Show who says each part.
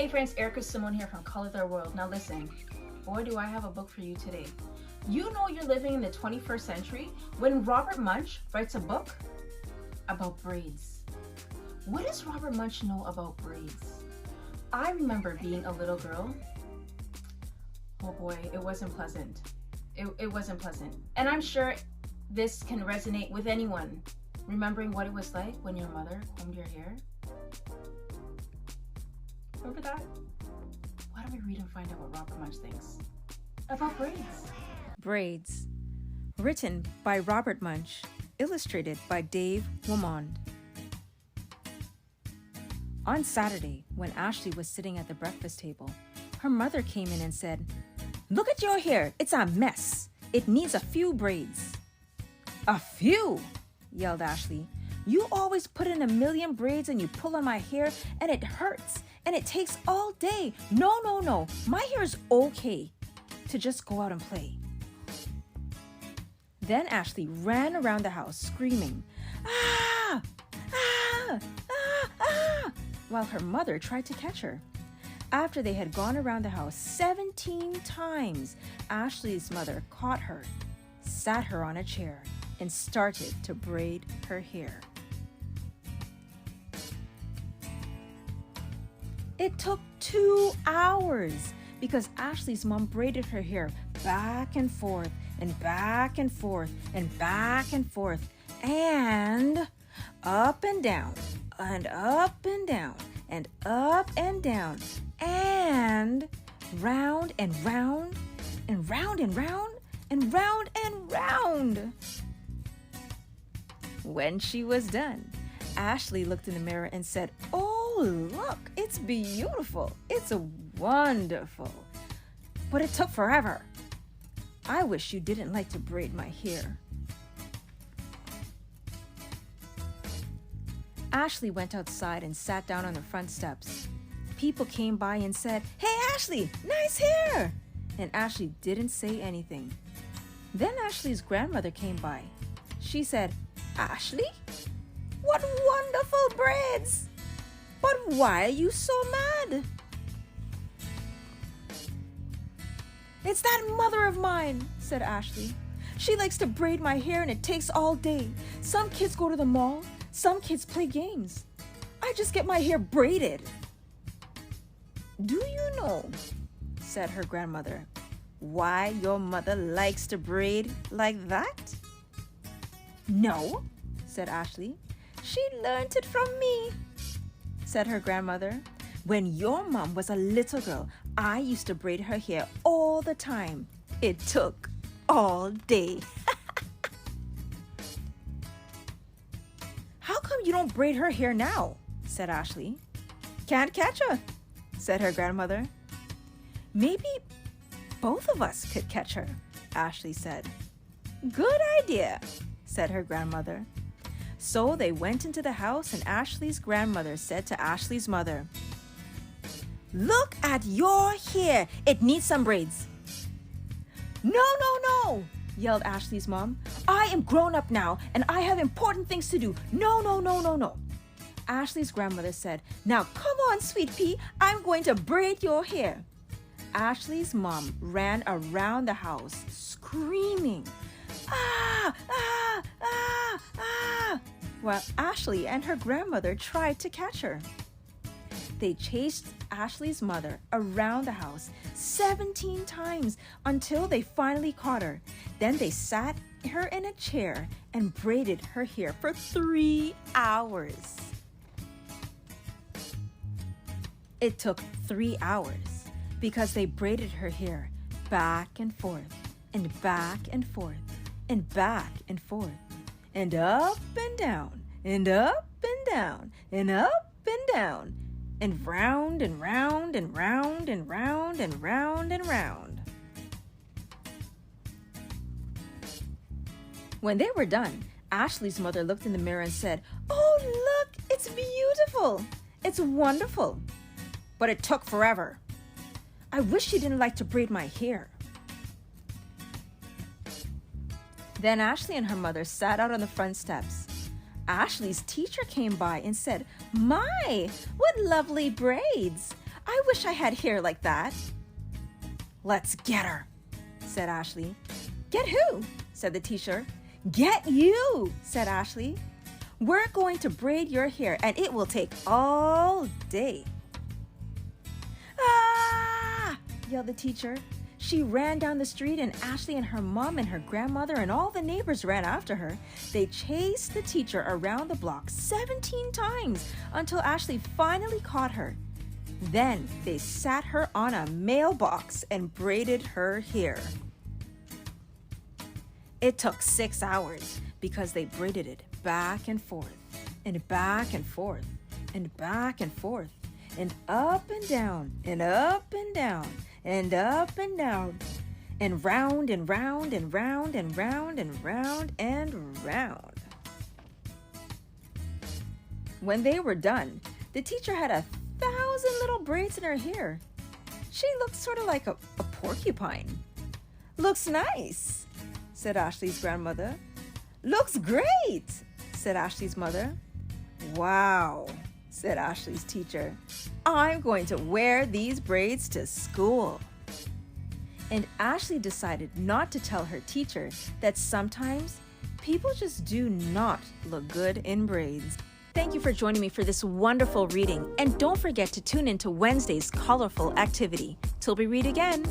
Speaker 1: friends, Erica Simone here from Color Their World. Now listen, boy do I have a book for you today. You know you're living in the 21st century when Robert Munsch writes a book about braids. What does Robert Munsch know about braids? I remember being a little girl. Oh boy, it wasn't pleasant. It wasn't pleasant. And I'm sure this can resonate with anyone, remembering what it was like when your mother combed your hair. Remember that? Why don't we read and find out what Robert Munsch thinks about braids?
Speaker 2: Braids. Written by Robert Munsch. Illustrated by Dave Womond. On Saturday, when Ashley was sitting at the breakfast table, her mother came in and said, "Look at your hair. It's a mess. It needs a few braids." "A few?" yelled Ashley. "You always put in a million braids and you pull on my hair and it hurts and it takes all day. No. My hair is okay to just go out and play." Then Ashley ran around the house screaming, "Ah! Ah! Ah! Ah!" while her mother tried to catch her. After they had gone around the house 17 times, Ashley's mother caught her, sat her on a chair, and started to braid her hair. It took 2 hours because Ashley's mom braided her hair back and forth and back and forth and back and forth and up and down and up and down and up and down and round and round and round and round and round and round. When she was done, Ashley looked in the mirror and said, "Oh, look, it's beautiful. It's wonderful. But it took forever. I wish you didn't like to braid my hair." Ashley went outside and sat down on the front steps. People came by and said, "Hey, Ashley, nice hair!" And Ashley didn't say anything. Then Ashley's grandmother came by. She said, "Ashley, what wonderful braids! But why are you so mad?" "It's that mother of mine," said Ashley. "She likes to braid my hair and it takes all day. Some kids go to the mall, some kids play games. I just get my hair braided." "Do you know," said her grandmother, "why your mother likes to braid like that?" "No," said Ashley. "She learned it from me," said her grandmother. "When your mom was a little girl, I used to braid her hair all the time. It took all day." "How come you don't braid her hair now?" said Ashley. "Can't catch her," said her grandmother. "Maybe both of us could catch her," Ashley said. "Good idea," said her grandmother. So they went into the house and Ashley's grandmother said to Ashley's mother, "Look at your hair. It needs some braids." No, yelled Ashley's mom. "I am grown up now and I have important things to do. No. Ashley's grandmother said, "Now come on, sweet pea. I'm going to braid your hair." Ashley's mom ran around the house screaming, "Ah, ah, ah, ah," while Ashley and her grandmother tried to catch her. They chased Ashley's mother around the house 17 times until they finally caught her. Then they sat her in a chair and braided her hair for 3 hours. It took 3 hours because they braided her hair back and forth and back and forth and back and forth and up and down and up and down and up and down and round and round and round and round and round and round. When they were done, Ashley's mother looked in the mirror and said, "Oh, look, it's beautiful. It's wonderful. But it took forever. I wish you didn't like to braid my hair." Then Ashley and her mother sat out on the front steps. Ashley's teacher came by and said, "My, what lovely braids. I wish I had hair like that. Let's get her, said Ashley. Get who? Said the teacher. Get you, said Ashley. We're going to braid your hair and it will take all day. Ah! Yelled the teacher. She ran down the street and Ashley and her mom and her grandmother and all the neighbors ran after her. They chased the teacher around the block 17 times until Ashley finally caught her. Then they sat her on a mailbox and braided her hair. It took 6 hours because they braided it back and forth, and back and forth, and back and forth, and up and down, and up and down, and up and down, and round and round and round and round and round and round. When they were done, the teacher had 1,000 little braids in her hair. She looked sort of like a porcupine. Looks nice, said Ashley's grandmother. Looks great, said Ashley's mother. Wow, said Ashley's teacher. I'm going to wear these braids to school. And Ashley decided not to tell her teacher that sometimes people just do not look good in braids. Thank you for joining me for this wonderful reading. And don't forget to tune in to Wednesday's colorful activity. Till we read again.